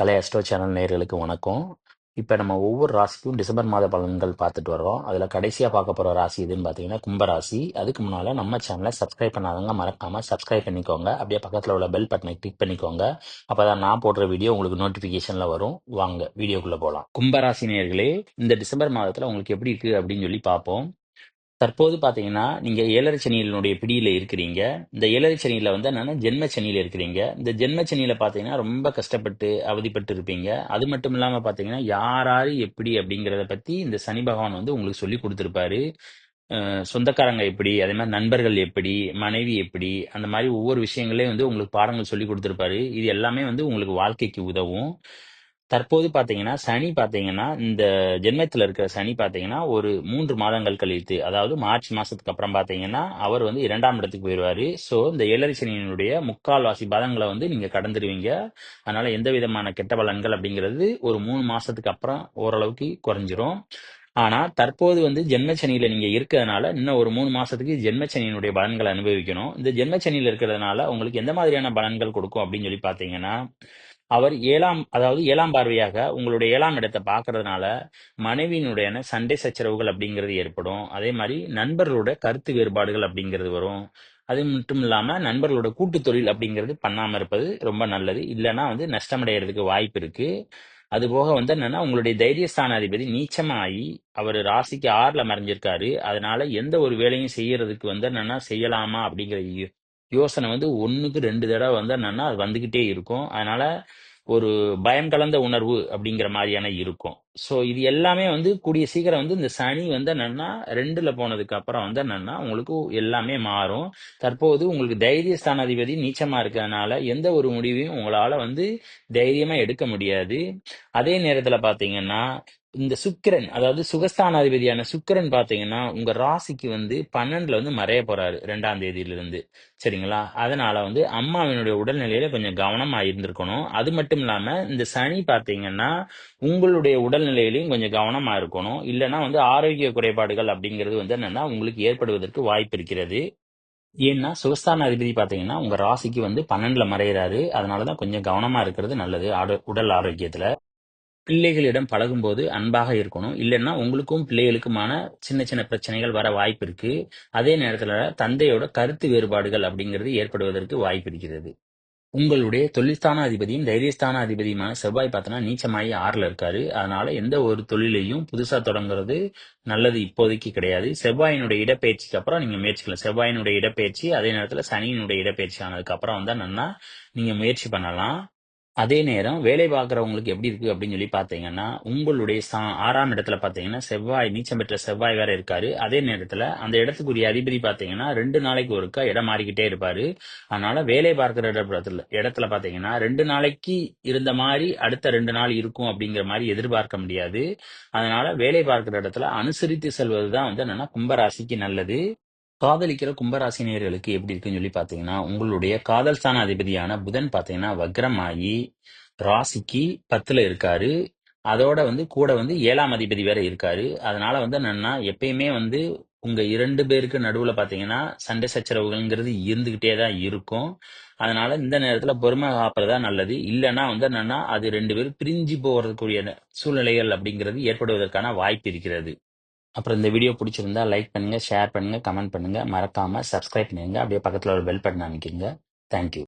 கலை astro channel நேயர்களுக்கு வணக்கம். இப்போ நம்ம ஒவ்வொரு ராசிக்கும் டிசம்பர் மாத பலன்கள் பார்த்துட்டு வரோம். அதில் கடைசியாக பார்க்க போகிற ராசி எதுன்னு பார்த்தீங்கன்னா கும்பராசி. அதுக்கு முன்னால் நம்ம சேனலை சப்ஸ்கிரைப் பண்ணாதவங்க மறக்காமல் சப்ஸ்கிரைப் பண்ணிக்கோங்க. அப்படியே பக்கத்தில் உள்ள பெல் பட்டனை கிளிக் பண்ணிக்கோங்க. அப்போ தான் நான் போடுற வீடியோ உங்களுக்கு நோட்டிஃபிகேஷனில் வரும். வாங்க வீடியோக்குள்ளே போகலாம். கும்பராசி நேயர்களே, இந்த டிசம்பர் மாதத்தில் உங்களுக்கு எப்படி இருக்குது அப்படின்னு சொல்லி பார்ப்போம். தற்போது பார்த்தீங்கன்னா நீங்க 7.5 சனியினுடைய பிடியில இருக்கிறீங்க. இந்த 7.5 சனியில வந்து என்னன்னா ஜென்ம சனியில இருக்கிறீங்க. இந்த ஜென்ம சனியில பார்த்தீங்கன்னா ரொம்ப கஷ்டப்பட்டு அவதிப்பட்டு இருப்பீங்க. அது மட்டும் இல்லாம பார்த்தீங்கன்னா யார் யாரு எப்படி அப்படிங்கிறத பத்தி இந்த சனி பகவான் வந்து உங்களுக்கு சொல்லி கொடுத்திருப்பாரு. சொந்தக்காரங்க எப்படி, அதே மாதிரி நண்பர்கள் எப்படி, மனைவி எப்படி, அந்த மாதிரி ஒவ்வொரு விஷயங்களையும் வந்து உங்களுக்கு பாடங்கள் சொல்லி கொடுத்திருப்பாரு. இது எல்லாமே வந்து உங்களுக்கு வாழ்க்கைக்கு உதவும். தற்போது பார்த்தீங்கன்னா சனி பார்த்தீங்கன்னா இந்த ஜென்மத்தில் இருக்கிற சனி பார்த்தீங்கன்னா ஒரு 3 மாதங்கள் கழித்து, அதாவது மார்ச் மாசத்துக்கு அப்புறம் பார்த்தீங்கன்னா அவர் வந்து 2ஆம் இடத்துக்கு போயிடுவாரு. ஸோ இந்த 7.5 சனியினுடைய முக்கால்வாசி பாதங்களை வந்து நீங்க கடந்துருவீங்க. அதனால எந்த விதமான கெட்ட பலன்கள் அப்படிங்கிறது ஒரு 3 மாசத்துக்கு அப்புறம் ஓரளவுக்கு குறைஞ்சிரும். ஆனா தற்போது வந்து ஜென்மச்சனியில நீங்க இருக்கிறதுனால இன்னும் ஒரு 3 மாசத்துக்கு ஜென்மச்சனியினுடைய பலன்களை அனுபவிக்கணும். இந்த ஜென்மச்சனியில இருக்கிறதுனால உங்களுக்கு எந்த மாதிரியான பலன்கள் கொடுக்கும் அப்படின்னு சொல்லி பார்த்தீங்கன்னா, அவர் அதாவது 7ஆம் பார்வையாக உங்களுடைய 7ஆம் இடத்தை பார்க்கறதுனால மனைவியினுடைய சண்டை சச்சரவுகள் அப்படிங்கிறது ஏற்படும். அதே மாதிரி நண்பர்களோட கருத்து வேறுபாடுகள் அப்படிங்கிறது வரும். அது மட்டும் இல்லாம நண்பர்களோட கூட்டு தொழில் அப்படிங்கிறது பண்ணாம இருப்பது ரொம்ப நல்லது. இல்லைன்னா வந்து நஷ்டமடைகிறதுக்கு வாய்ப்பு இருக்கு. அது போக வந்து என்னன்னா உங்களுடைய தைரியஸ்தான அதிபதி நீச்சமாகி அவர் ராசிக்கு 6ல மறைஞ்சிருக்காரு. அதனால எந்த ஒரு வேலையும் செய்யறதுக்கு வந்து என்னன்னா செய்யலாமா அப்படிங்கிற யோசனை வந்து 1க்கு 2 தடவை வந்து என்னன்னா அது வந்துகிட்டே இருக்கும். அதனால ஒரு பயம் கலந்த உணர்வு அப்படிங்கிற மாதிரியான இருக்கும். ஸோ இது எல்லாமே வந்து கூடிய சீக்கிரம் வந்து இந்த சனி வந்து என்னன்னா 2ல போனதுக்கு அப்புறம் வந்து என்னன்னா உங்களுக்கு எல்லாமே மாறும். தற்போது உங்களுக்கு தைரிய ஸ்தானாதிபதி நீச்சமா இருக்கிறதுனால எந்த ஒரு முடிவையும் உங்களால வந்து தைரியமா எடுக்க முடியாது. அதே நேரத்துல பாத்தீங்கன்னா இந்த சுக்கிரன், அதாவது சுகஸ்தானாதிபதியான சுக்கிரன் பாத்தீங்கன்னா உங்க ராசிக்கு வந்து 12ல வந்து மறைய போறாரு 2ஆம் தேதியிலிருந்து. சரிங்களா? அதனால வந்து அம்மாவினுடைய உடல்நிலையில கொஞ்சம் கவனமா இருந்திருக்கணும். அது மட்டும் இல்லாம இந்த சனி பாத்தீங்கன்னா உங்களுடைய உடல்நிலையிலையும் கொஞ்சம் கவனமா இருக்கணும். இல்லைன்னா வந்து ஆரோக்கிய குறைபாடுகள் அப்படிங்கிறது வந்து என்னன்னா உங்களுக்கு ஏற்படுவதற்கு வாய்ப்பு இருக்கிறது. ஏன்னா சுகஸ்தான அதிபதி பாத்தீங்கன்னா உங்க ராசிக்கு வந்து 12ல மறையிறாரு. அதனாலதான் கொஞ்சம் கவனமா இருக்கிறது நல்லது உடல் ஆரோக்கியத்துல. பிள்ளைகளிடம் பழகும்போது அன்பாக இருக்கணும். இல்லைன்னா உங்களுக்கும் பிள்ளைகளுக்குமான சின்ன சின்ன பிரச்சனைகள் வர வாய்ப்பு இருக்கு. அதே நேரத்துல தந்தையோட கருத்து வேறுபாடுகள் அப்படிங்கிறது ஏற்படுவதற்கு வாய்ப்பு இருக்கிறது. உங்களுடைய தொழில்ஸ்தான அதிபதியும் தைரியஸ்தான அதிபதியுமான செவ்வாய் பார்த்தோன்னா நீச்சமாயி 6ல இருக்காரு. அதனால எந்த ஒரு தொழிலையும் புதுசா தொடங்குறது நல்லது இப்போதைக்கு கிடையாது. செவ்வாயினுடைய இடப்பெயர்ச்சிக்கு அப்புறம் நீங்க முயற்சிக்கலாம். செவ்வாயினுடைய இடப்பெயர்ச்சி அதே நேரத்துல சனியினுடைய இடப்பெயர்ச்சி ஆனதுக்கு அப்புறம் வந்தா நன்னா நீங்க முயற்சி பண்ணலாம். அதே நேரம் வேலை பார்க்குறவங்களுக்கு எப்படி இருக்கு அப்படின்னு சொல்லி பார்த்தீங்கன்னா, உங்களுடைய 6ஆம் இடத்துல பார்த்தீங்கன்னா, செவ்வாய் நீச்சம் பெற்ற செவ்வாய் வேற இருக்காரு. அதே நேரத்துல அந்த இடத்துக்குரிய அதிபதி பார்த்தீங்கன்னா, 2 நாளைக்கு ஒருக்கா இடம் மாறிக்கிட்டே இருப்பாரு. அதனால வேலை பார்க்குற இடத்துல பார்த்தீங்கன்னா, 2 நாளைக்கு இருந்த மாரி அடுத்த 2 நாள் இருக்கும் அப்படிங்கிற மாரி எதிர்பார்க்க முடியாது. அதனால வேலை பார்க்குற இடத்துல அனுசரித்து செல்வது தான் வந்து என்னன்னா கும்பராசிக்கு நல்லது. காதலிக்கிற கும்பராசினியர்களுக்கு எப்படி இருக்குன்னு சொல்லி பார்த்தீங்கன்னா, உங்களுடைய காதல் ஸ்தான அதிபதியான புதன் பார்த்தீங்கன்னா வக்ரமாயி ராசிக்கு 10ல இருக்காரு. அதோட வந்து கூட வந்து 7ஆம் அதிபதி வேற இருக்காரு. அதனால வந்து என்னன்னா எப்பயுமே வந்து உங்க 2 பேருக்கு நடுவுல பார்த்தீங்கன்னா சண்டை சச்சரவுகள்ங்கிறது இருந்துகிட்டே தான் இருக்கும். அதனால இந்த நேரத்துல பொறுமை காப்பது தான் நல்லது. இல்லைன்னா வந்து என்னன்னா அது 2 பேரும் பிரிஞ்சு போறதுக்குரிய சூழ்நிலைகள் அப்படிங்கிறது ஏற்படுவதற்கான வாய்ப்பு இருக்கிறது. அப்புறம் இந்த வீடியோ பிடிச்சிருந்தா லைக் பண்ணுங்க, ஷேர் பண்ணுங்க, கமெண்ட் பண்ணுங்க. மறக்காம சப்ஸ்கிரைப் பண்ணுங்க. அப்படியே பக்கத்துல ஒரு பெல் பட்டன் அமைக்கிங்க. தேங்க்யூ.